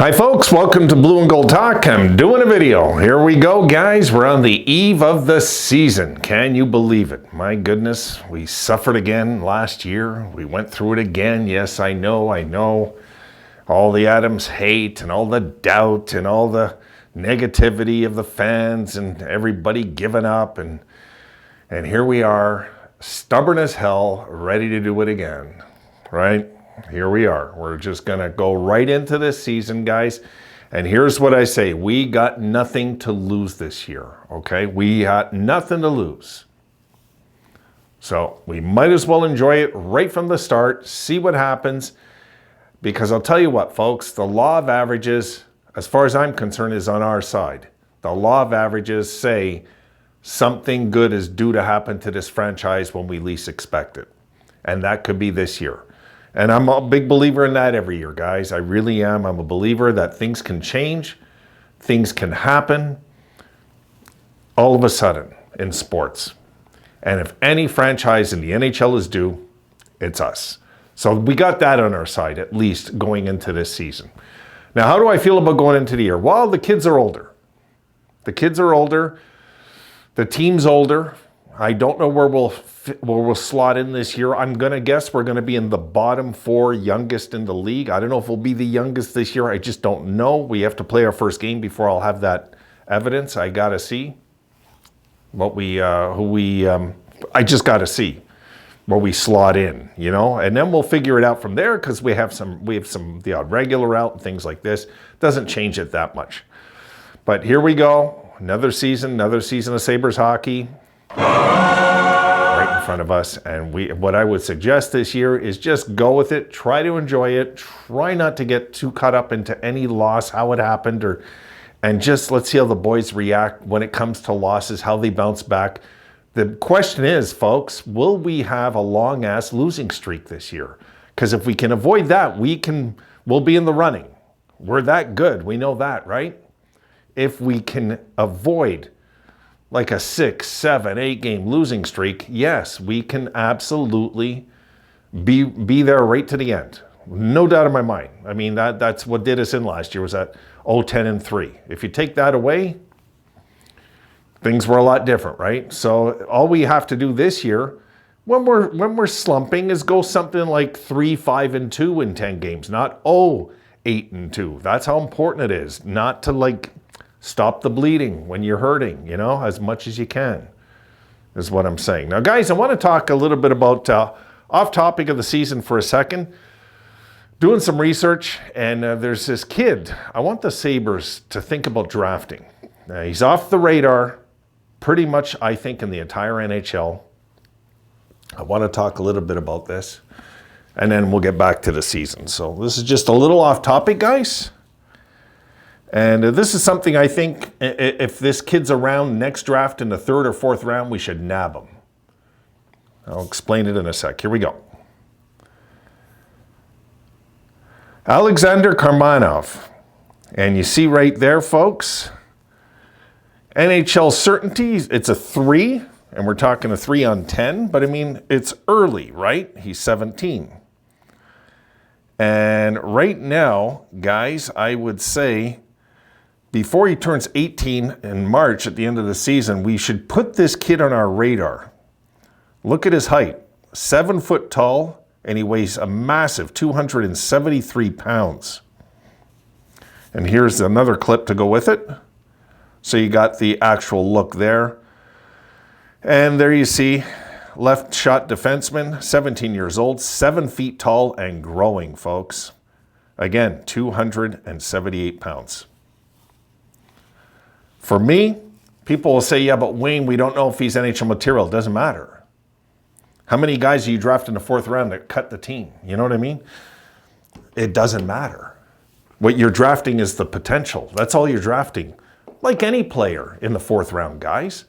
Hi folks, welcome to Blue and Gold Talk. I'm doing a video. Here we go, guys. We're on the eve of the season. Can you believe it? My goodness, we suffered again last year. We went through it again. Yes, I know. All the Adams hate and all the doubt and all the negativity of the fans and everybody giving up. And here we are, stubborn as hell, ready to do it again, right? Here we are. We're just going to go right into this season, guys. And here's what I say. We got nothing to lose this year, okay? We got nothing to lose. So we might as well enjoy it right from the start, see what happens. Because I'll tell you what, folks, the law of averages, as far as I'm concerned, is on our side. The law of averages say something good is due to happen to this franchise when we least expect it. And that could be this year. And I'm a big believer in that every year, guys. I really am. I'm a believer that things can change, things can happen all of a sudden in sports. And if any franchise in the NHL is due, it's us. So we got that on our side, at least going into this season. Now, how do I feel about going into the year? Well, the kids are older. The kids are older. The team's older. I don't know where we'll slot in this year. I'm going to guess we're going to be in the bottom 4 youngest in the league. I don't know if we'll be the youngest this year. I just don't know. We have to play our first game before I'll have that evidence. I got to see I just got to see where we slot in, you know, and then we'll figure it out from there because we have the odd regular out and things like this. Doesn't change it that much. But here we go. Another season of Sabres hockey. Right in front of us, and what I would suggest this year is just go with it, try to enjoy it, try not to get too caught up into any loss, how it happened, and just let's see how the boys react when it comes to losses, how they bounce back. The question is, folks, will we have a long-ass losing streak this year? Because if we can avoid that, we'll be in the running. We're that good, we know that, right? If we can avoid like a 6, 7, 8 game losing streak, yes, we can absolutely be there right to the end. No doubt in my mind. I mean, that's what did us in last year, was that 10-3. If you take that away, things were a lot different, right? So all we have to do this year, when we're slumping, is go something like 3-5-2 in 10 games, not 8-2. That's how important it is, not to stop the bleeding when you're hurting, you know, as much as you can, is what I'm saying. Now, guys, I want to talk a little bit about off topic of the season for a second. Doing some research, and there's this kid. I want the Sabres to think about drafting. He's off the radar pretty much, I think, in the entire NHL. I want to talk a little bit about this, and then we'll get back to the season. So this is just a little off topic, guys. And this is something I think if this kid's around next draft in the 3rd or 4th round, we should nab him. I'll explain it in a sec. Here we go. Alexander Karmanov. And you see right there, folks, NHL certainty, it's a 3, and we're talking a 3 on 10, but I mean, it's early, right? He's 17. And right now, guys, I would say, before he turns 18 in March at the end of the season, we should put this kid on our radar. Look at his height, 7 foot tall, and he weighs a massive 273 pounds. And here's another clip to go with it. So you got the actual look there. And there you see, left shot defenseman, 17 years old, 7 feet tall and growing, folks. Again, 278 pounds. For me, people will say, yeah, but Wayne, we don't know if he's NHL material. It doesn't matter. How many guys do you draft in the 4th round that cut the team? You know what I mean? It doesn't matter. What you're drafting is the potential. That's all you're drafting. Like any player in the 4th round, guys.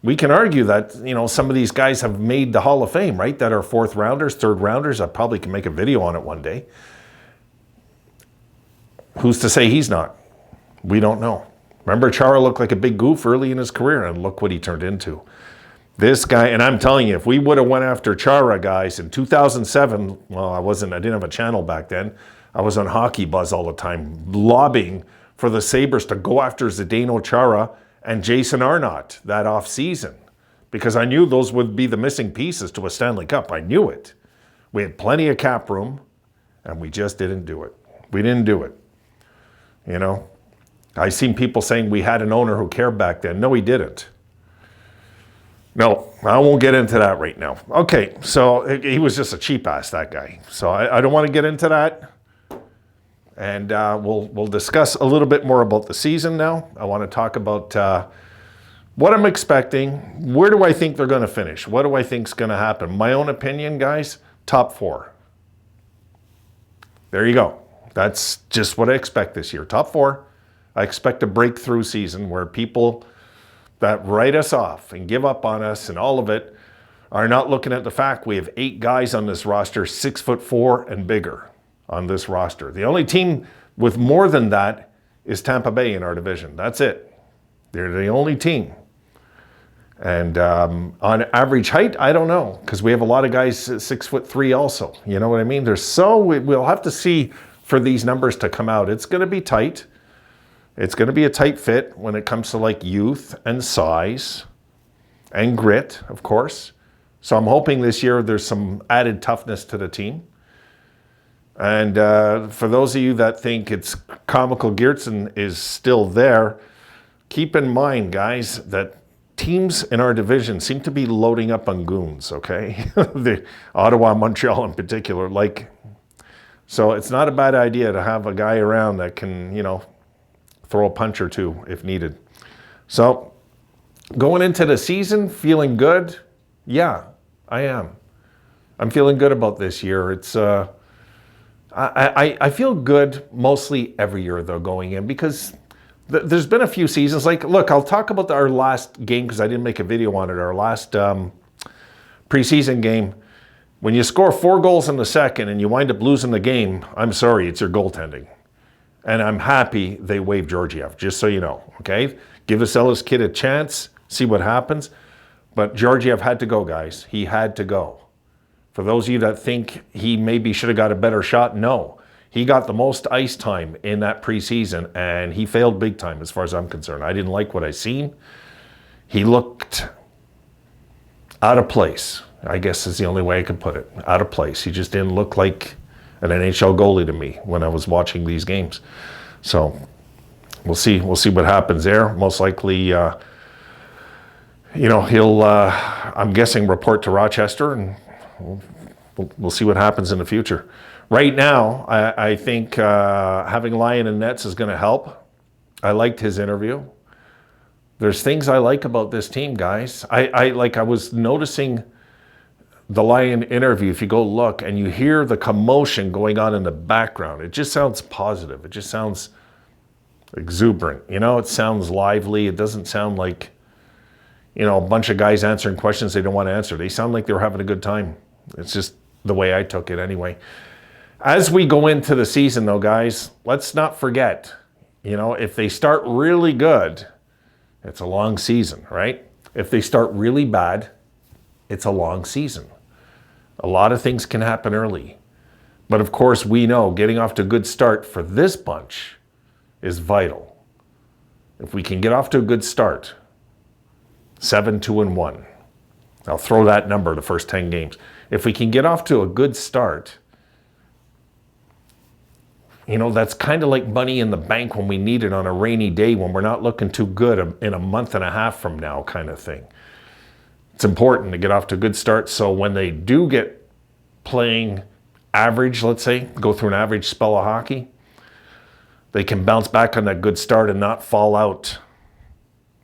We can argue that, you know, some of these guys have made the Hall of Fame, right? That are 4th rounders, 3rd rounders. I probably can make a video on it one day. Who's to say he's not? We don't know. Remember, Chara looked like a big goof early in his career, and look what he turned into. This guy, and I'm telling you, if we would have went after Chara, guys, in 2007, well, I didn't have a channel back then. I was on Hockey Buzz all the time, lobbying for the Sabres to go after Zdeno Chara and Jason Arnott that offseason, because I knew those would be the missing pieces to a Stanley Cup. I knew it. We had plenty of cap room, and we just didn't do it. We didn't do it. You know, I seen people saying we had an owner who cared back then. No, he didn't. No, I won't get into that right now. Okay, so he was just a cheap ass, that guy. So I don't want to get into that. And we'll discuss a little bit more about the season now. I want to talk about what I'm expecting. Where do I think they're going to finish? What do I think is going to happen? My own opinion, guys, top 4. There you go. That's just what I expect this year. Top 4. I expect a breakthrough season where people that write us off and give up on us and all of it are not looking at the fact we have 8 guys on this roster, 6'4" and bigger on this roster. The only team with more than that is Tampa Bay in our division. That's it. They're the only team. And on average height, I don't know, because we have a lot of guys 6'3" also. You know what I mean? We'll have to see for these numbers to come out. It's going to be tight. It's going to be a tight fit when it comes to like youth and size and grit, of course. So I'm hoping this year there's some added toughness to the team. And for those of you that think it's comical Geertsen is still there, keep in mind, guys, that teams in our division seem to be loading up on goons, okay? The Ottawa, Montreal in particular. So it's not a bad idea to have a guy around that can, throw a punch or two if needed. So going into the season, feeling good? Yeah, I am. I'm feeling good about this year. It's I feel good mostly every year though going in, because there's been a few seasons. Look, I'll talk about our last game because I didn't make a video on it. Our last preseason game. When you score 4 goals in the second and you wind up losing the game, I'm sorry, it's your goaltending. And I'm happy they waived Georgiev, just so you know, okay? Give this Ellis kid a chance, see what happens. But Georgiev had to go, guys. He had to go. For those of you that think he maybe should have got a better shot, no. He got the most ice time in that preseason, and he failed big time as far as I'm concerned. I didn't like what I seen. He looked out of place, I guess is the only way I could put it. Out of place. He just didn't look like an NHL goalie to me when I was watching these games. So we'll see what happens there. Most likely, he'll, I'm guessing, report to Rochester, and we'll see what happens in the future. Right now, I think having Lyon in nets is going to help. I liked his interview. There's things I like about this team, guys. I was noticing the Lyon interview, if you go look and you hear the commotion going on in the background, it just sounds positive. It just sounds exuberant. It sounds lively. It doesn't sound like, a bunch of guys answering questions they don't want to answer. They sound like they were having a good time. It's just the way I took it anyway. As we go into the season though, guys, let's not forget, if they start really good, it's a long season, right? If they start really bad, it's a long season. A lot of things can happen early. But of course, we know getting off to a good start for this bunch is vital. If we can get off to a good start, 7-2-1. I'll throw that number the first 10 games. If we can get off to a good start, that's kind of like money in the bank when we need it on a rainy day when we're not looking too good in a month and a half from now kind of thing. It's important to get off to a good start so when they do get playing average, let's say, go through an average spell of hockey, they can bounce back on that good start and not fall out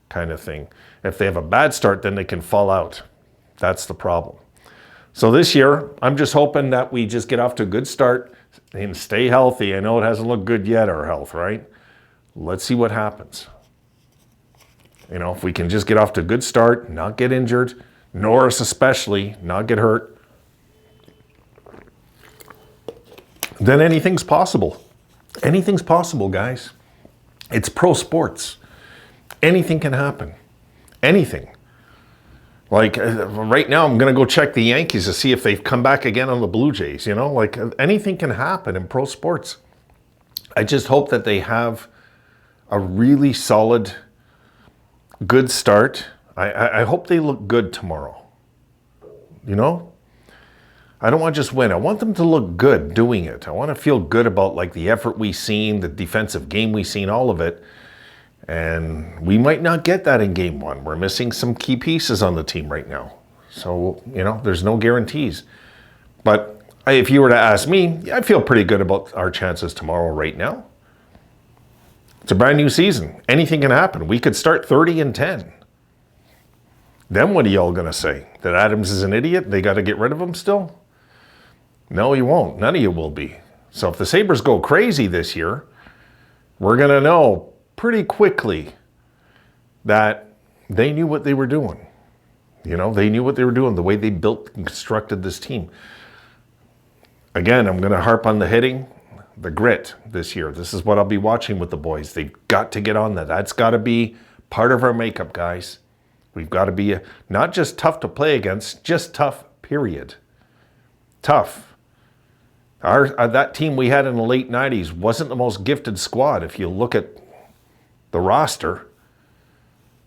kind of thing. If they have a bad start, then they can fall out. That's the problem. So this year, I'm just hoping that we just get off to a good start and stay healthy. I know it hasn't looked good yet, our health, right? Let's see what happens. If we can just get off to a good start, not get injured, Norris especially, not get hurt, then anything's possible. Anything's possible, guys. It's pro sports. Anything can happen. Anything. Like right now, I'm going to go check the Yankees to see if they've come back again on the Blue Jays. You know, like anything can happen in pro sports. I just hope that they have a really solid, good start. I hope they look good tomorrow. You know? I don't want to just win. I want them to look good doing it. I want to feel good about like the effort we've seen, the defensive game we've seen, all of it. And we might not get that in game one. We're missing some key pieces on the team right now. So, you know, there's no guarantees. But if you were to ask me, I feel pretty good about our chances tomorrow right now. It's a brand new season. Anything can happen. We could start 30-10. Then what are y'all going to say? That Adams is an idiot? They got to get rid of him still? No, you won't. None of you will be. So if the Sabres go crazy this year, we're going to know pretty quickly that they knew what they were doing. You know, they knew what they were doing, the way they built and constructed this team. Again, I'm going to harp on the hitting, the grit this year. This is what I'll be watching with the boys. They've got to get on that. That's got to be part of our makeup, guys. We've got to be not just tough to play against, just tough, period. Tough. That team we had in the late 90s wasn't the most gifted squad if you look at the roster.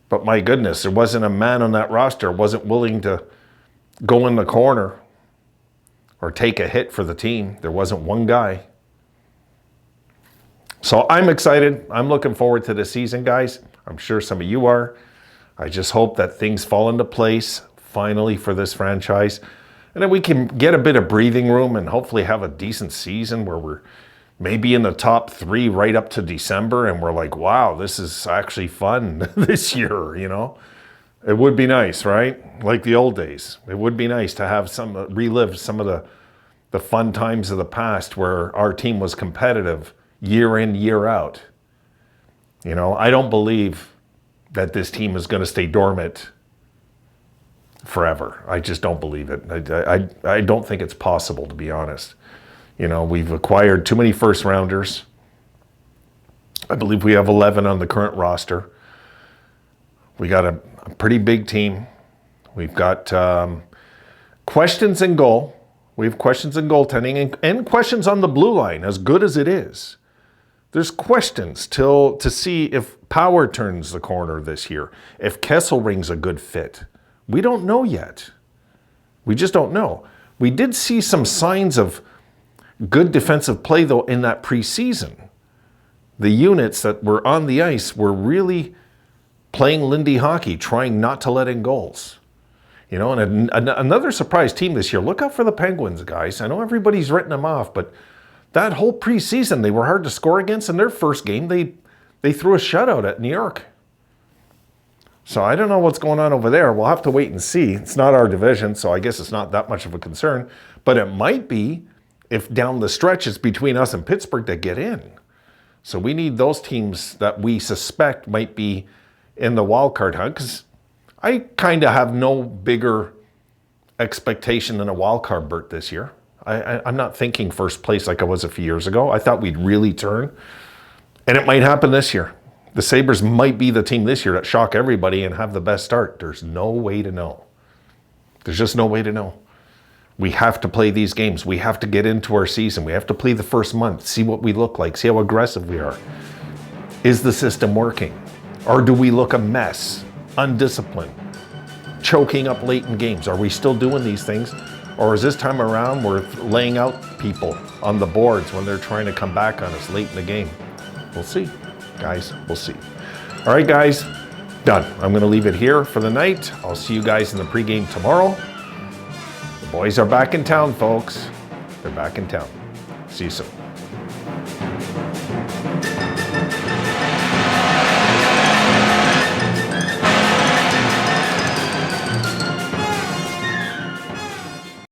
But my goodness, there wasn't a man on that roster wasn't willing to go in the corner or take a hit for the team. There wasn't one guy. So I'm excited. I'm looking forward to the season, guys. I'm sure some of you are. I just hope that things fall into place finally for this franchise. And then we can get a bit of breathing room and hopefully have a decent season where we're maybe in the top 3 right up to December. And we're like, wow, this is actually fun this year, you know. It would be nice, right? Like the old days. It would be nice to have relive some of the fun times of the past where our team was competitive year in, year out. You know, I don't believe that this team is going to stay dormant forever. I just don't believe it. I don't think it's possible, to be honest. You know, we've acquired too many first rounders. I believe we have 11 on the current roster. We got a pretty big team. We've got questions in goal. We have questions in goaltending and questions on the blue line, as good as it is. There's questions to see if Power turns the corner this year, if Kesselring's a good fit. We don't know yet. We just don't know. We did see some signs of good defensive play, though, in that preseason. The units that were on the ice were really playing Lindy hockey, trying not to let in goals. You know, and another surprise team this year. Look out for the Penguins, guys. I know everybody's written them off, but that whole preseason, they were hard to score against. In their first game, they threw a shutout at New York. So I don't know what's going on over there. We'll have to wait and see. It's not our division, so I guess it's not that much of a concern. But it might be if down the stretch it's between us and Pittsburgh that get in. So we need those teams that we suspect might be in the wild card hunt, because I kind of have no bigger expectation than a wild card berth this year. I'm not thinking first place like I was a few years ago. I thought we'd really turn, and it might happen this year. The Sabres might be the team this year that shock everybody and have the best start. There's no way to know. There's just no way to know. We have to play these games. We have to get into our season. We have to play the first month, see what we look like, see how aggressive we are. Is the system working? Or do we look a mess, undisciplined, choking up late in games? Are we still doing these things? Or is this time around we're laying out people on the boards when they're trying to come back on us late in the game? We'll see. Guys, we'll see. All right, guys, done. I'm going to leave it here for the night. I'll see you guys in the pregame tomorrow. The boys are back in town, folks. They're back in town. See you soon.